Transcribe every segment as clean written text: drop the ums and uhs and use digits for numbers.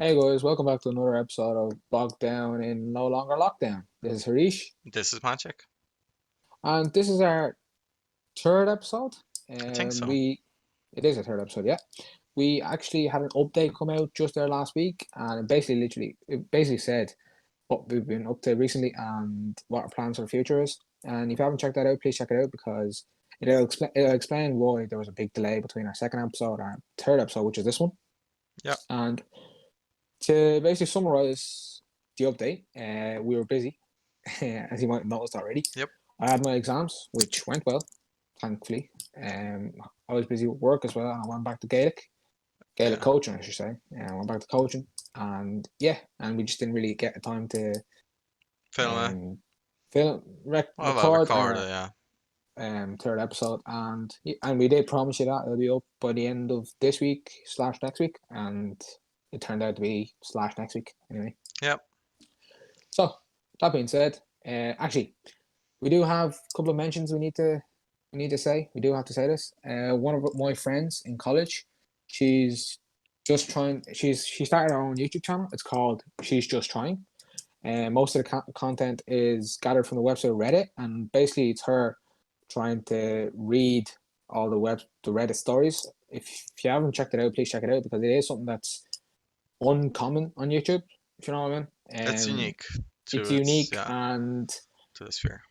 Hey guys, welcome back to another episode of Bogged Down in No Longer Lockdown. This is Harish, This is Maciej. and this is our third episode. I think Um, so. we it is a third episode, yeah. We actually had an update come out just there last week, and it basically said what we've been up to recently and what our plans for the future is. And if you haven't checked that out, please check it out because it'll explain why there was a big delay between our second episode and our third episode, which is this one. Yeah. And to basically summarize the update, we were busy, as you might have noticed already. Yep. I had my exams, which went well, thankfully. I was busy with work as well, and I went back to Gaelic Yeah. coaching, I should say. I went back to coaching, and we just didn't really get the time to Film it. What about record record our it? Yeah. third episode, and we did promise you that it'll be up by the end of this week / next week, and it turned out to be / next week anyway. Yep. So that being said, actually, we do have a couple of mentions we need to say. We do have to say this. One of my friends in college, she's just trying. She started her own YouTube channel. It's called She's Just Trying. Most of the content is gathered from the website Reddit, and basically it's her trying to read all the Reddit stories. If you haven't checked it out, please check it out because it is something that's uncommon on YouTube. If you know what I mean. It's unique It's to its unique, and to the sphere.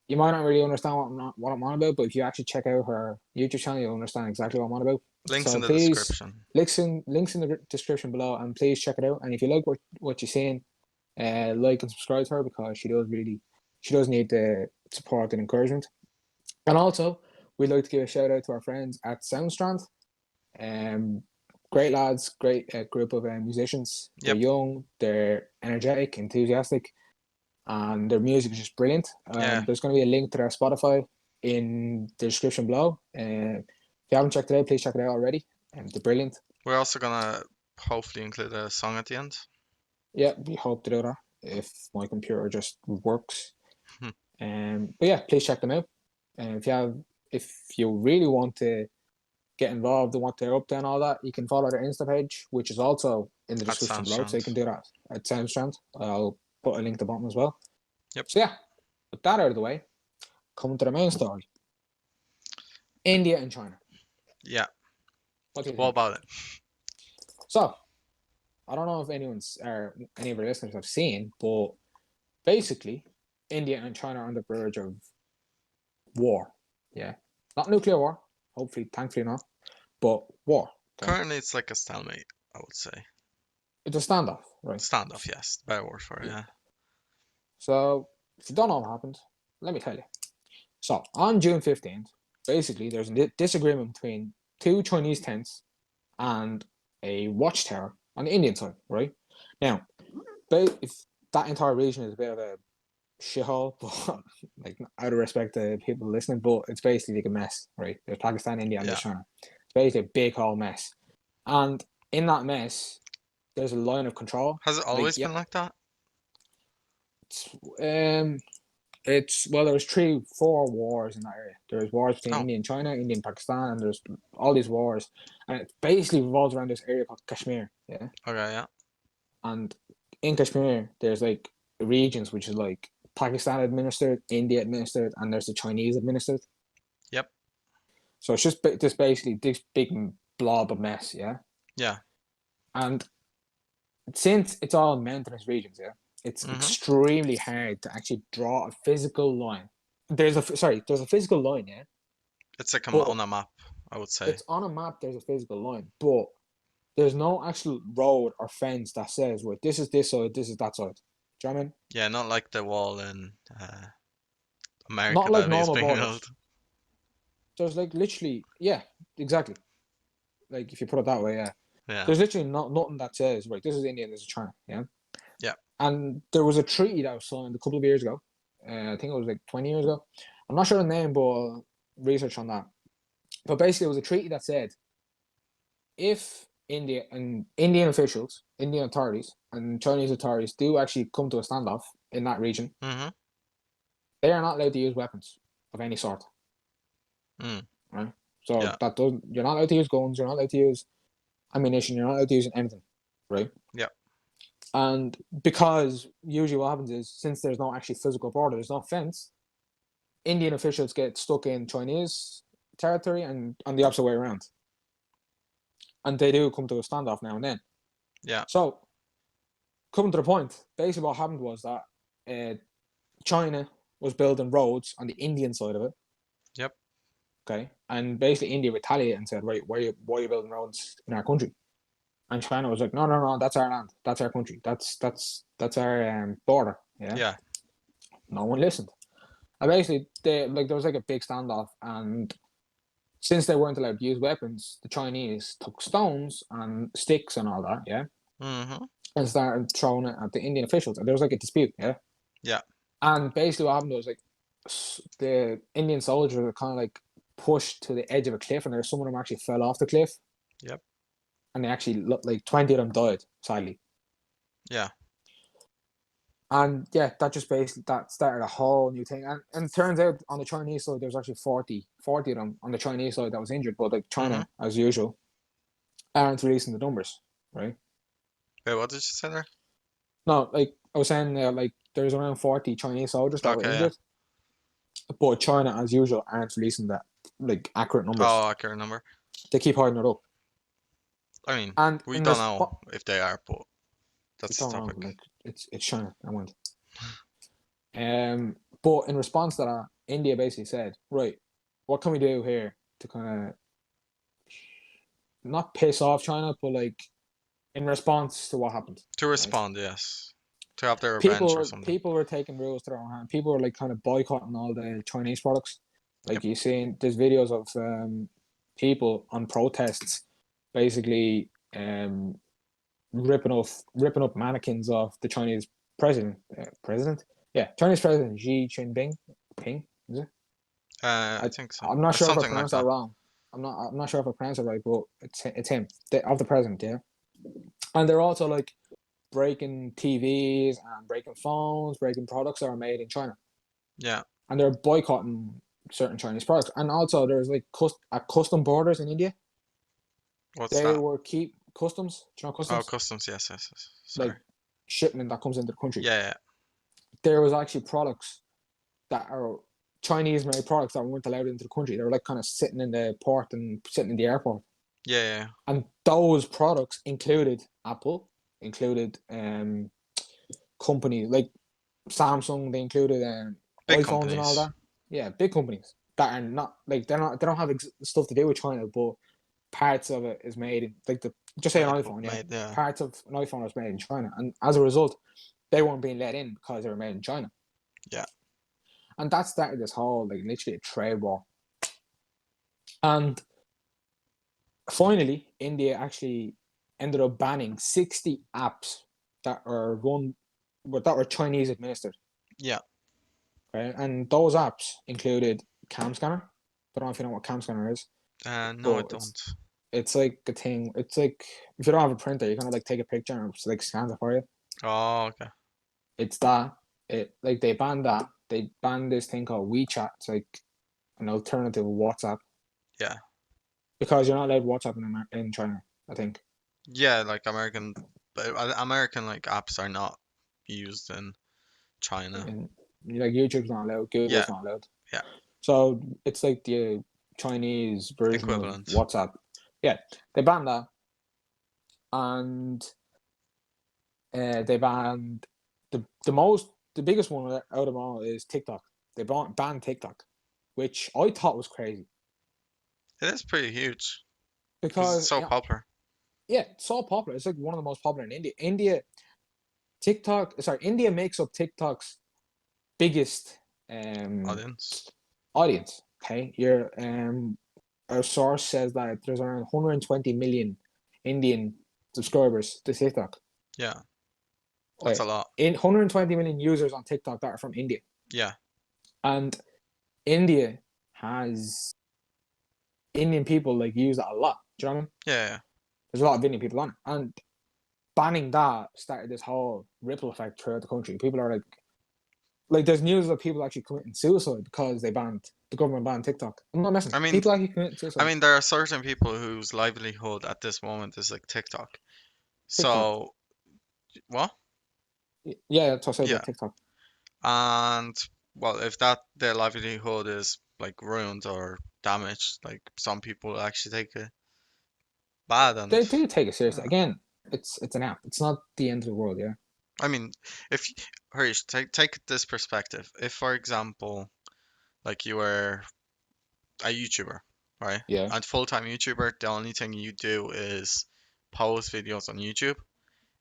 you might not really understand what I'm on about, but if you actually check out her YouTube channel, you'll understand exactly what I'm on about. Links So in the please, description. links in the description below, and please check it out. And if you like what you're seeing, like and subscribe to her because she does need the support and encouragement. And also, we'd like to give a shout out to our friends at Soundstrand. Um, Great lads, great group of musicians. They're Yep. young, they're energetic, enthusiastic, and their music is just brilliant. Yeah. There's going to be a link to their Spotify in the description below. If you haven't checked it out, please check it out already. They're brilliant. We're also gonna hopefully include a song at the end. Yeah, we hope to do that if my computer just works. Hmm. But yeah, please check them out. And if you really want to get involved and what they're up to and all that, you can follow their Insta page, which is also in the At description below. So you Soundstrand. can do that at Soundstrand. I'll put a link to the bottom as well. Yep. So yeah, with that out of the way, coming to the main story. India and China. Yeah. What do you What think? about it? So, I don't know if any of our listeners have seen, but basically, India and China are on the verge of war. Yeah. Not nuclear war, hopefully, thankfully not, but war. Okay? Currently, it's like a stalemate, I would say. It's a standoff, right? Standoff, yes. Better word for it, Yeah. yeah. So, if you don't know what happened, let me tell you. So, on June 15th, basically, there's a disagreement between two Chinese tents and a watchtower on the Indian side, right? Now, if that entire region is a bit of a shithole, but like out of respect to people listening, but it's basically like a mess, right? There's Pakistan, India, and Yeah. there's China. It's basically a big whole mess. And in that mess, there's a line of control. Has it always been like that? It's, um, there was 4 wars in that area. There's wars between Oh, India and China, India and Pakistan, and there's all these wars, and it basically revolves around this area called Kashmir. Yeah, okay, yeah. and in Kashmir, there's like regions which is like Pakistan administered, India administered, and there's the Chinese administered. Yep. So it's just basically this big blob of mess, yeah. Yeah. And since it's all mountainous regions, yeah, it's extremely hard to actually draw a physical line. There's a physical line, yeah. It's like But on a map, I would say. it's on a map. There's a physical line, but there's no actual road or fence that says, "Right, this is this side, this is that side." Do you know what I mean? Yeah, not like the wall in America Not like that is normal being borders. built. There's like literally, yeah, exactly. Like if you put it that way, yeah. Yeah. There's literally nothing that says, right, this is India, this is China, yeah. Yeah. And there was a treaty that was signed a couple of years ago. I think it was like 20 years ago. I'm not sure the name, but research on that. But basically, it was a treaty that said if India and Indian officials, Indian authorities, and Chinese authorities do actually come to a standoff in that region, they are not allowed to use weapons of any sort. Right? So Yeah. you're not allowed to use guns, you're not allowed to use ammunition, you're not allowed to use anything. right? Yeah. And because usually what happens is, since there's no actually physical border, there's no fence, Indian officials get stuck in Chinese territory and on the opposite way around. And they do come to a standoff now and then. Yeah. So, coming to the point, basically what happened was that China was building roads on the Indian side of it. Yep. Okay. And basically India retaliated and said, right, why are you building roads in our country? And China was like, no, that's our land, that's our country, that's our border. Yeah. Yeah. No one listened. And basically, there was like a big standoff, and since they weren't allowed to use weapons, the Chinese took stones and sticks and all that, yeah, Mm-hmm. and started throwing it at the Indian officials, and there was like a dispute, yeah. Yeah. And basically, what happened was like the Indian soldiers were kind of like pushed to the edge of a cliff, and some of them actually fell off the cliff. Yep. And they actually like 20 of them died, sadly. Yeah. And yeah, that just basically that started a whole new thing. And it turns out on the Chinese side, there was actually 40 of them on the Chinese side that was injured. But like China, as usual, aren't releasing the numbers, right? Wait, what did you say there? No, like I was saying, like there's around 40 Chinese soldiers that were Okay, yeah. injured. But China, as usual, aren't releasing that like accurate numbers. Oh, accurate number. They keep hiding it up. I mean, And we don't know if they are, but that's the topic. Like it's China. I want. But in response to that, India basically said, right, what can we do here to kind of not piss off China, but like in response to what happened. To respond, right? Yes. To have their revenge people or something. People were taking rules to their own hand. People were like kind of boycotting all the Chinese products. Like you see, there's videos of people on protests basically ripping up mannequins of the Chinese president. Chinese President Xi Jinping. Is it? I think so. I'm not sure if I something pronounced like that wrong. I'm not sure if I pronounced it right, but it's him, of the president, yeah. And they're also like breaking TVs and breaking phones, breaking products that are made in China. Yeah. And they're boycotting certain Chinese products. And also there's like at custom borders in India. What's they that? were keep customs. Do you know customs? Oh, customs. Yes. Sorry. Like shipment that comes into the country. Yeah. There was actually products that are Chinese made products that weren't allowed into the country. They were like kind of sitting in the port and sitting in the airport. Yeah. And those products included Apple, included companies like Samsung. They included Big iPhones companies. and all that. Yeah, big companies that are not like they don't have stuff to do with China, but parts of it is made in like just say an iPhone. Yeah, parts of an iPhone is made in China, and as a result, they weren't being let in because they were made in China. Yeah. And that started this whole like literally a trade war. And finally, India actually ended up banning 60 apps that were Chinese administered. Yeah. Right, and those apps included Cam Scanner. Don't know if you know what Cam Scanner is. No, I don't. It's like a thing. It's like if you don't have a printer, you kind of like take a picture and it's like scans it for you. Oh, okay. It's that. They banned that. They banned this thing called WeChat. It's like an alternative of WhatsApp. Yeah. Because you're not allowed WhatsApp in China, I think. Yeah, like American like apps are not used in China. And like YouTube's not allowed, Google's not allowed. Yeah. So it's like the Chinese version equivalent of WhatsApp. Yeah, they banned that, and they banned the biggest one out of them all is TikTok. They banned TikTok, which I thought was crazy. It is pretty huge because it's so popular. Yeah, it's so popular. It's like one of the most popular in India. India makes up TikTok's biggest audience. Okay, our source says that there's around 120 million Indian subscribers to TikTok. Yeah, that's a lot. 120 million users on TikTok that are from India. Yeah, and India has Indian people like use it a lot. Do you know what I mean? Yeah. There's a lot of Indian people on it, and banning that started this whole ripple effect throughout the country. People are like there's news of people actually committing suicide because the government banned TikTok. I'm not messing. People actually commit suicide. I mean, there are certain people whose livelihood at this moment is like TikTok. TikTok. So what? Yeah, that's what I said. Yeah, Yeah. TikTok. And well, if that their livelihood is like ruined or damaged, like some people actually take it bad and They do take it seriously. yeah. Again, it's an app. It's not the end of the world. Yeah. I mean, if Harish, take this perspective. If, for example, like you were a YouTuber, right? Yeah. And full-time YouTuber, the only thing you do is post videos on YouTube,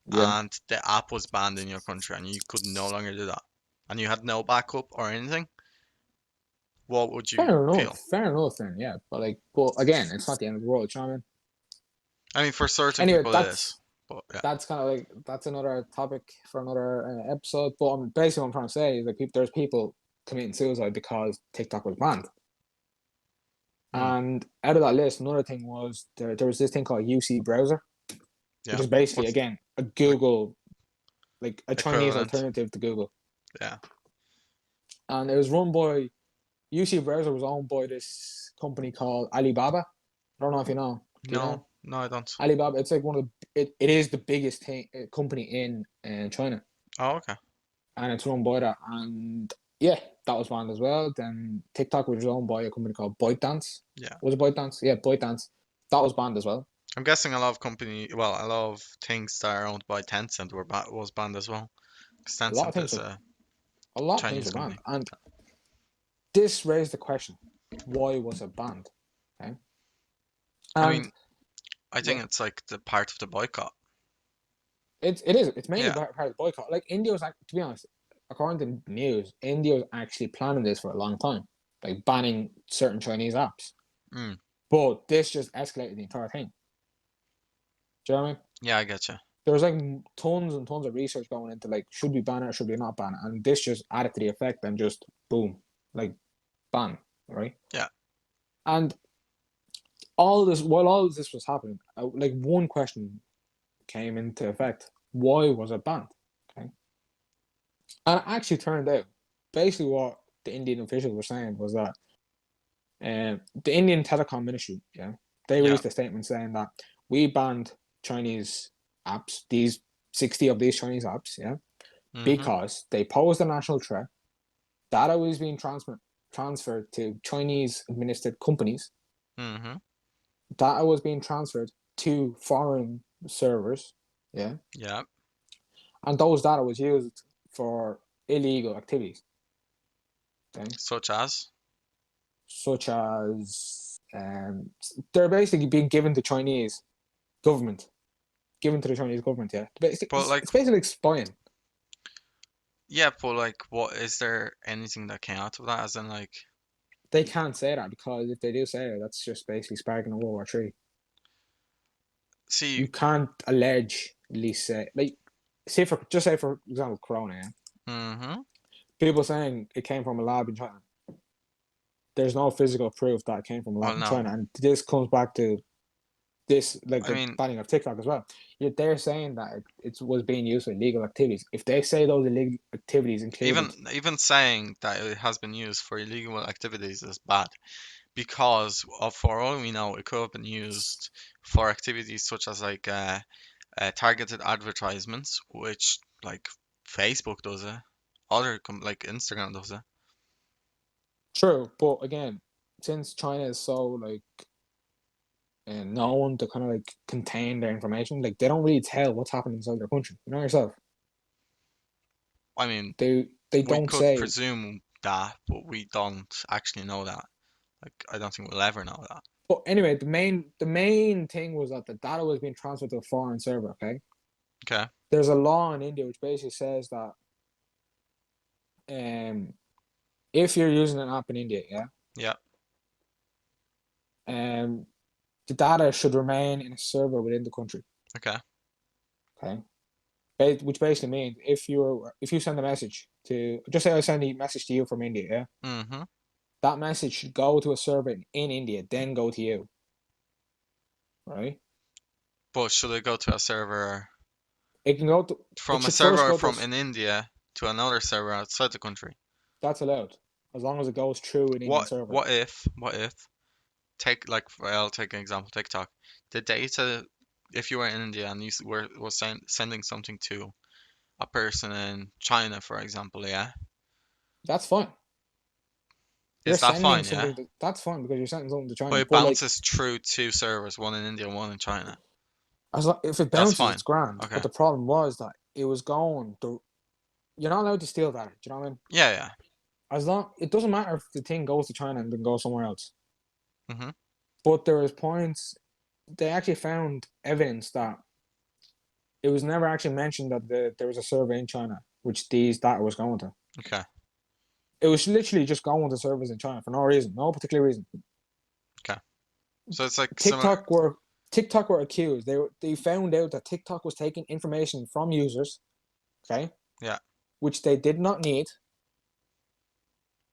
Yeah. and the app was banned in your country, and you could no longer do that, and you had no backup or anything, what would you Fair enough. feel? Fair enough. Then yeah. But again, it's not the end of the world. You know what I mean? I mean, for certain Anyway, people it is, but yeah, that's kind of like that's another topic for another episode. But basically what I'm trying to say is like there's people committing suicide because TikTok was banned. mm, And out of that list, another thing was there was this thing called UC browser, which yeah. is basically What's again a the Google, like a Chinese equivalent? alternative to Google, Yeah. and it was run by UC browser was owned by this company called Alibaba. I don't know if you know. Do you No, know no, I don't. Alibaba? It's like one of it is the biggest company in China, Oh, okay. and it's run by that. And yeah, that was banned as well. Then TikTok was owned by a company called ByteDance. Yeah. Was it ByteDance? Yeah, ByteDance. That was banned as well. I'm guessing a lot of well, a lot of things that are owned by Tencent was banned as well. 'Cause A lot of Tencent things is were a a lot of things Chinese were banned, company. and this raised the question: why was it banned? Okay, I and mean, I yeah, think it's like the part of the boycott. it's mainly Yeah. part of the boycott. Like India was, to be honest, according to the news, India was actually planning this for a long time, like banning certain Chinese apps. Mm. But this just escalated the entire thing. Do you know what I mean? Yeah, I get you. There was like tons and tons of research going into like should we ban it or should we not ban it, and this just added to the effect and just boom, like ban, right? Yeah. And all this while all of this was happening, like one question came into effect: why was it banned? Okay, and it actually turned out basically what the Indian officials were saying was that the Indian Telecom Ministry, yeah, they Yeah. released a statement saying that we banned Chinese apps, these 60 of these Chinese apps, yeah, Mm-hmm. because they pose a national threat. Data was being transferred to Chinese administered companies. Mm-hmm. Data was being transferred to foreign servers, yeah, Yeah. and those data was used for illegal activities, okay, Such as. such as they're basically being given to Chinese government, given to the Chinese government. Yeah, But like, it's basically like spying. yeah, but like, what is there anything that came out of that? As in, like, They can't say that because if they do say it, that's just basically sparking a World War III. see. You can't allegedly say like say for example Corona. Yeah? Mm-hmm. People saying it came from a lab in China. There's no physical proof that it came from a Well, lab in no. China, and this comes back to this like I the mean, banning of TikTok as well. Yet they're saying that it was being used for illegal activities. If they say those illegal activities included, even saying that it has been used for illegal activities is bad because, for all we know, it could have been used for activities such as like targeted advertisements, which like Facebook does it, like Instagram does it. true, but again, since China is so like and known to kind of like contain their information, like they don't really tell what's happening inside their country. You know yourself. I mean, They we don't could say. presume that, but we don't actually know that. Like, I don't think we'll ever know that. But anyway, the main thing was that the data was being transferred to a foreign server. Okay, Okay. there's a law in India which basically says that um if you're using an app in India, yeah, Yeah. um the data should remain in a server within the country. Okay. Okay, which basically means if you send a message to just say I send a message to you from India, yeah, Mm-hmm. that message should go to a server in India, then go to you, right? But should it go to a server It can go to. It from a should first server go to. from in India to another server outside the country? That's allowed as long as it goes through an Indian server. What if take like I'll take an example, TikTok. The data if you were in India and were sending something to a person in China, for example, yeah, That's fine. You're is that sending fine? Yeah, something. That's fine because you're sending something to but China. it But like, bounces through two servers, one in India, one in China. if it That's bounces, it's fine. grand. Okay. But the problem was that it was going. You're not allowed to steal that. Do you know what I mean? Yeah, yeah. As long it doesn't matter if the thing goes to China and then goes somewhere else. Mhm. But there was points. They actually found evidence that it was never actually mentioned that there was a server in China which these data was going to. Okay. It was literally just going to servers in China for no reason, no particular reason. Okay. So it's like similar. TikTok were TikTok were accused. They found out that TikTok was taking information from users, okay, Yeah. which they did not need,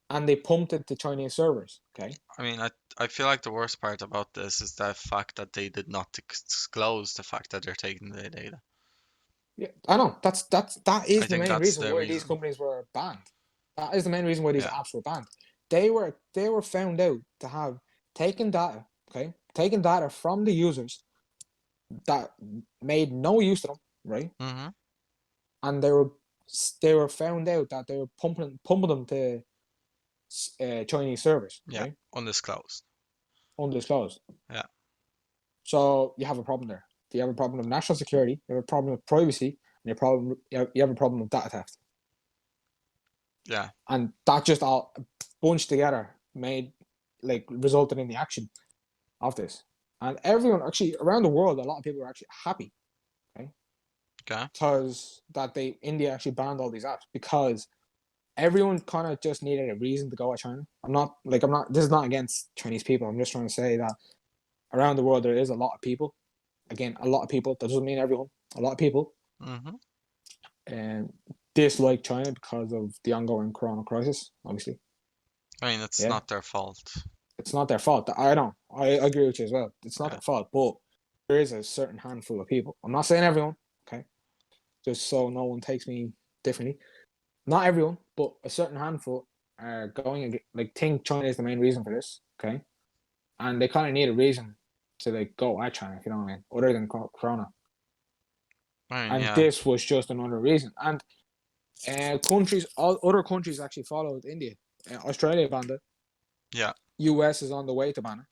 and they pumped it to Chinese servers, okay. I mean, I feel like the worst part about this is the fact that they did not disclose the fact that they're taking the data. Yeah, I know. That I is the think main that's reason the why these reason. companies were banned. That is the main reason why these Yeah. apps were banned. They were found out to have taken data, okay, taken data from the users that made no use to them, right? Mhm. And they were found out that they were pumping them to Chinese servers, Yeah. right? Undisclosed. Undisclosed. Yeah. So you have a problem there. You have a problem of national security. You have a problem with privacy, and you have a problem with data theft. Yeah. And that just all bunched together made resulted in the action of this. And everyone actually around the world, a lot of people are actually happy, okay, Okay. because that India actually banned all these apps because everyone kind of just needed a reason to go at China. I'm not this is not against Chinese people. I'm just trying to say that around the world there is a lot of people. Again, a lot of people. That doesn't mean everyone. A lot of people Mhm. and dislike China because of the ongoing Corona crisis. Obviously, I mean, it's yeah, not their fault. it's not their fault. I know. I agree with you as well. It's not Yeah. their fault, but there is a certain handful of people. I'm not saying everyone, okay? Just so no one takes me differently. Not everyone, but a certain handful are going and think China is the main reason for this, okay? And they kind of need a reason to go at China, if you know what I mean, other than Corona. I mean, And yeah. this was just another reason. And other countries actually followed India. Australia banned it. Yeah. US is on the way to ban it.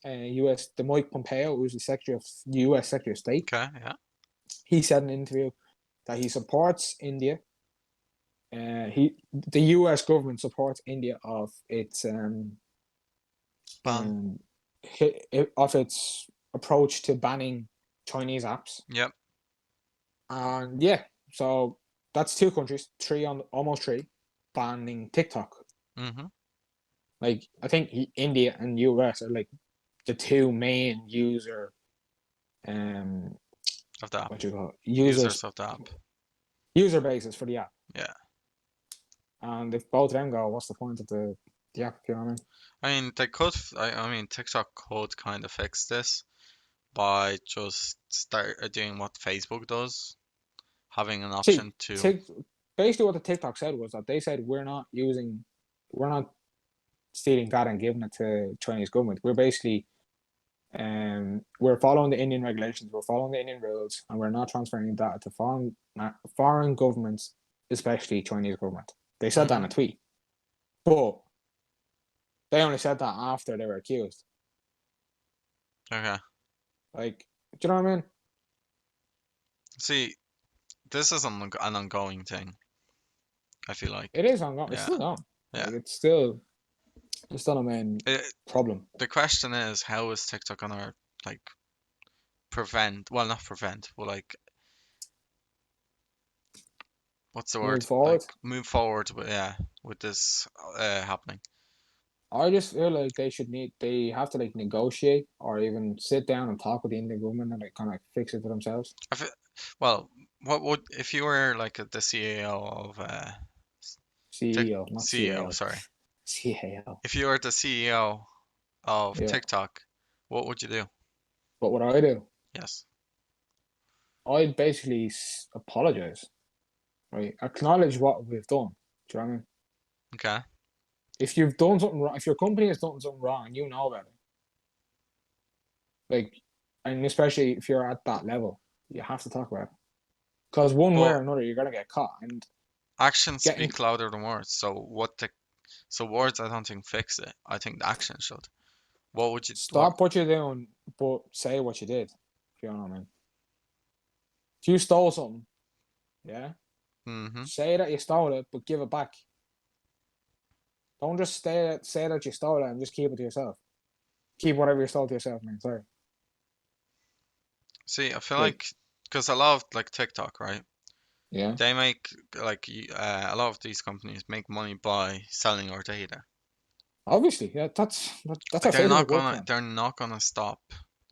US, the Mike Pompeo, who's the US Secretary of State, Okay. Yeah. he said in an interview that he supports India. The US government supports India Ban. um, of its approach to banning Chinese apps. Yep. And yeah, so that's two countries, almost three, banning TikTok. Mhm. Like I think India and US are the two main um Of the app. what you call it, Users of the app. user bases for the app. Yeah. And if both of them go, what's the point of the app? You know what I mean? I mean, they could. I mean, TikTok could kind of fix this by just start doing what Facebook does, having an See, option to. Tik basically what the TikTok said was that they said we're not stealing data and giving it to Chinese government. We're following the Indian regulations, we're following the Indian rules, and we're not transferring data to foreign governments, especially Chinese government. They said that in Mhm. a tweet, but they only said that after they were accused. Okay. Do you know what I mean? See, this is an ongoing thing. I feel like. It is ongoing. It's Yeah. still on. Yeah. It's still a main It, problem. the question is, how is TikTok gonna like prevent? Well, not prevent, but like, what's the Move word? Like, forward. move forward with with this happening. I just feel like they have to negotiate or even sit down and talk with the Indian government and kind of fix it for themselves. I feel, well, what would if you were like the CEO of CEO, not CEO, CAO. sorry. CAO. If you were the CEO of Yeah. TikTok, what would you do? But what I do, Yes. I'd basically apologize, right? Acknowledge what we've done. Do you know what I mean? Okay. If you've done something wrong, if your company has done something wrong, you know about it. Like and especially if you're at that level, you have to talk about it. Because one way But or another, you're gonna get caught. And actions getting speak louder than words. So words I don't think fix it. I think the action should. What would you what stop what you're doing, but say what you did. If you know what I mean. If you stole something, yeah, mm-hmm. say that you stole it, but give it back. Don't just say that you stole it and just keep it to yourself. Keep whatever you stole to yourself, man. Sorry. See, I feel Like, like because a lot of like TikTok, right? yeah. They make like a lot of these companies make money by selling our data. Obviously, yeah, that's Like how Facebook works, man. they're not gonna stop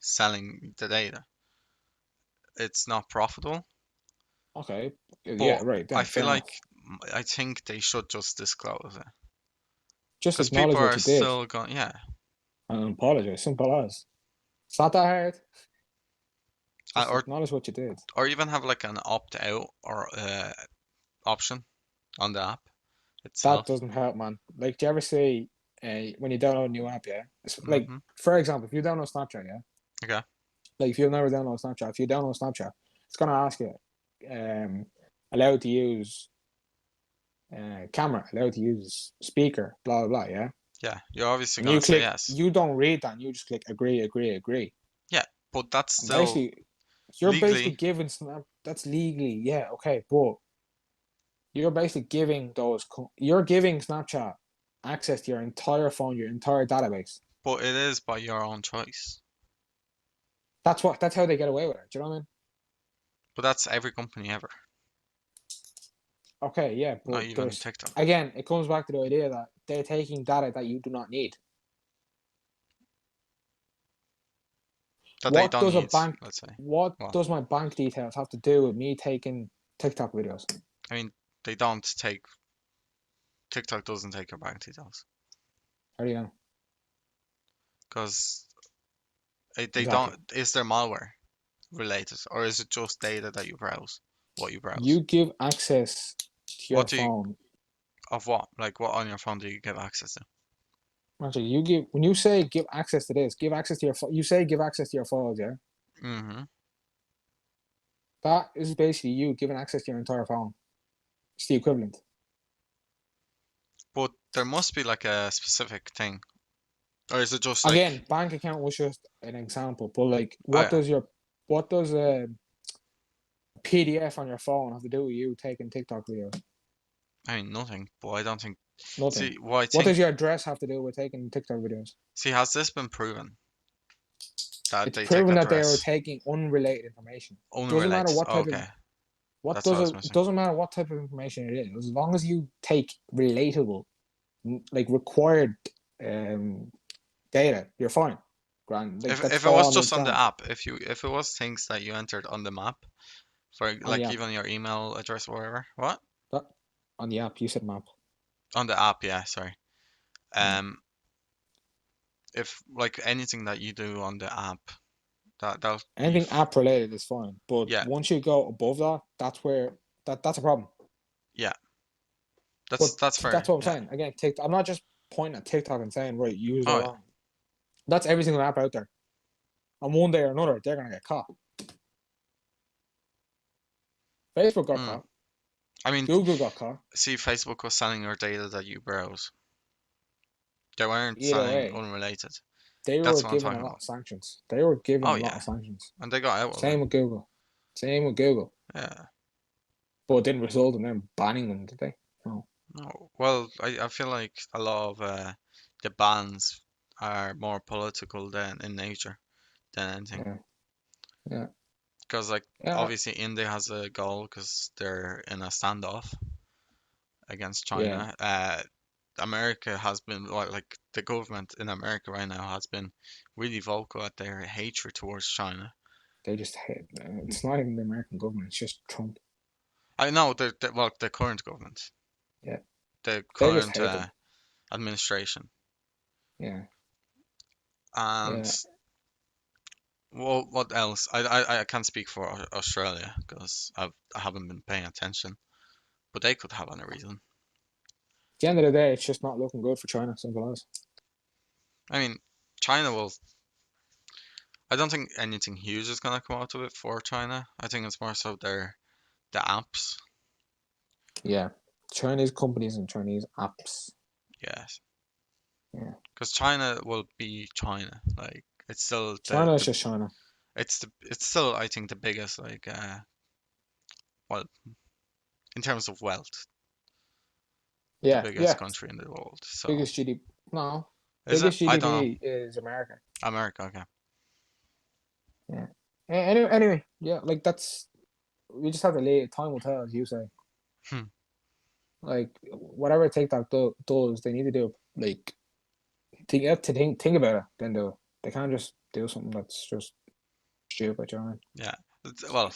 selling the data. It's not profitable, Okay, yeah, but right I then, feel fair like enough. I think they should just disclose it Just because people acknowledge what are you did still going, yeah. and apologize. Simple as. It's not that hard. Uh, Just or acknowledge what you did. or even have like an opt out or option on the app That itself. doesn't help, man. Like, do you ever see when you download a new app, yeah? It's like, Mm-hmm. for example, if you download Snapchat, yeah? Okay. Like, if you've never downloaded Snapchat, if you download Snapchat, it's gonna ask you, allowed to use camera, allowed to use speaker, blah blah blah, yeah. Yeah, you're obviously And gonna you say click, yes. you don't read that, and you just click agree, agree, agree. Yeah, but that's And still basically, you're basically legally. giving Snap. That's legally, yeah, okay, but you're basically giving you're giving Snapchat access to your entire phone, your entire database. But it is by your own choice. That's how they get away with it. Do you know what I mean? But that's every company ever, Okay, yeah, not but even there's TikTok. again, it comes back to the idea that they're taking data that you do not need. That they What don't does a need, bank? let's say. What Well, does my bank details have to do with me taking TikTok videos? I mean, they don't take, TikTok doesn't take your bank details. How do you know? Because they Exactly. don't, is there malware related? Or is it just data that you browse? What you browse? You give access to What your do you, phone. of what? Like what on your phone do you give access to? Actually, you give when you say give access to this, give access to your. You say give access to your phones, yeah. Mm-hmm. That is basically you giving access to your entire phone. It's the equivalent. But there must be like a specific thing. Or is it just like, Again, bank account was just an example, but like, oh yeah, what does a PDF on your phone have to do with you taking TikTok videos? I mean nothing, but I don't think, Nothing. see, what I What think, does your address have to do with taking TikTok videos? see, has this been proven that It's they take proven that they were address? taking unrelated information. Doesn't matter Unrelated. what type of Okay, what that's what does I was it missing. doesn't matter what type of information it is, as long as you take relatable, like required um, data, you're fine. Grand, like that's If it was all just it's on the grand app, if it was things that you entered on the map, for on the like app. even your email address or whatever, what? That on the app, you said map. On the app, yeah, sorry. Yeah. Um, if like anything that you do on the app, that'll be, Anything app related is fine, but yeah, once you go above that, that's where that's a problem. yeah, But that's fair, that's what I'm yeah. saying. Again, TikTok. I'm not just pointing at TikTok and saying right, use it Oh yeah, wrong. That's every single app out there. And one day or another, they're gonna get caught. Facebook got mm. caught. I mean, Google got caught. see, Facebook was selling your data that you browse. They weren't Either selling way, unrelated. they That's were what I'm given a talking lot about. of sanctions. They were given Oh a lot yeah, of sanctions. and they got out of it. Same with Google. Same with Google. Yeah. But it didn't result in them banning them, did they? No. No. Well, I feel like a lot of the bans are more political than in nature than anything. Yeah. Yeah. Because like Yeah. obviously India has a goal because they're in a standoff against Yeah. China. America has been like the government in America right now has been really vocal at their hatred towards China. They just hate. It's not even the American government. It's just Trump. I know well the current government, Yeah. the They just current hate them. administration, Yeah. and Yeah. well, what else? I can't speak for Australia because I haven't been paying attention, but they could have any reason. At the end of the day, it's just not looking good for China. Simple as. I mean, China will. I don't think anything huge is gonna come out of it for China. I think it's more so the apps. Yeah, Chinese companies and Chinese apps. Yes. Yeah, Because China will be China. Like it's still China is just China. it's still I think the biggest well in terms of wealth, the Yeah, biggest yeah. country in the world. So Biggest GDP. No, is it? biggest I don't know. GDP is America. America, okay. Yeah. Anyway, yeah, like that's we just have to lay it. Time will tell, as you say. Hmm. Like whatever TikTok does, they need to do like think you have to think about it, then do it. They can't just do something that's just stupid. You know what I mean? Yeah. Well,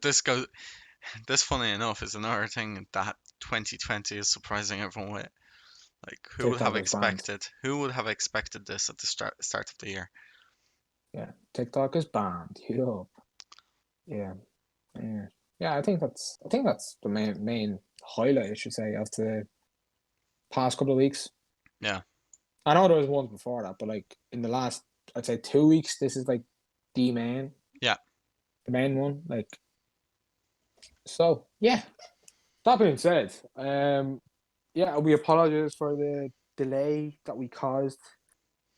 this goes. This, funny enough, is another thing that 2020 is surprising everyone with. Like, who would have TikTok is banned. expected? Who would have expected this at the start of the year? Yeah, TikTok is banned. Yup. Yeah, yeah, yeah. I think that's the main highlight, I should say, of the past couple of weeks. Yeah. I know there was ones before that, but like in the last, I'd say 2 weeks, this is like the main, Yeah. the main one. Like, so yeah. That being said, yeah, we apologize for the delay that we caused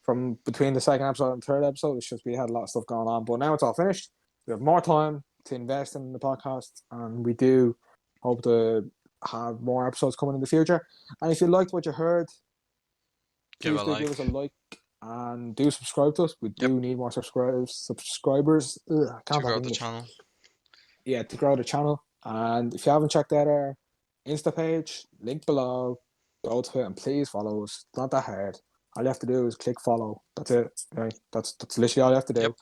from between the second episode and third episode. It's just we had a lot of stuff going on, but now it's all finished. We have more time to invest in the podcast, and we do hope to have more episodes coming in the future. And if you liked what you heard, Give please a do like. give us a like and do subscribe to us. We Yep. do need more subscribers. Ugh, I To can't talk grow the English. channel. Yeah, to grow the channel. And if you haven't checked out our Insta page, link below, go to it and please follow us. It's not that hard. All you have to do is click follow. That's it. Right? That's literally all you have to Yep. do.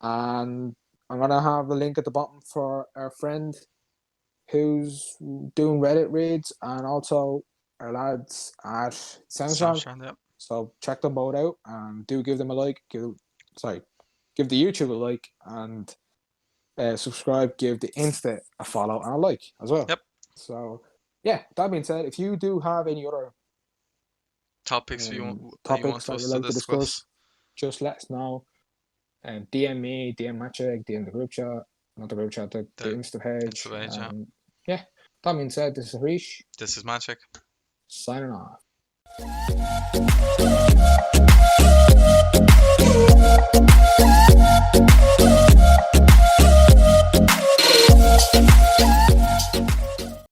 And I'm gonna have a link at the bottom for our friend who's doing Reddit reads and also our lads at Soundstrand. Soundstrand. Yep. So check them both out and do give them a like. Give the YouTube a like and subscribe. Give the Insta a follow and a like as well. Yep. So yeah, that being said, if you do have any other Topics that you topics want that us you'd to like to discuss. discuss, just let us know. And DM me, DM Maciej, DM the group chat, not the group chat, the The Insta page. Insta page, yeah. Yeah, that being said, this is Harish This is Maciej. signing off.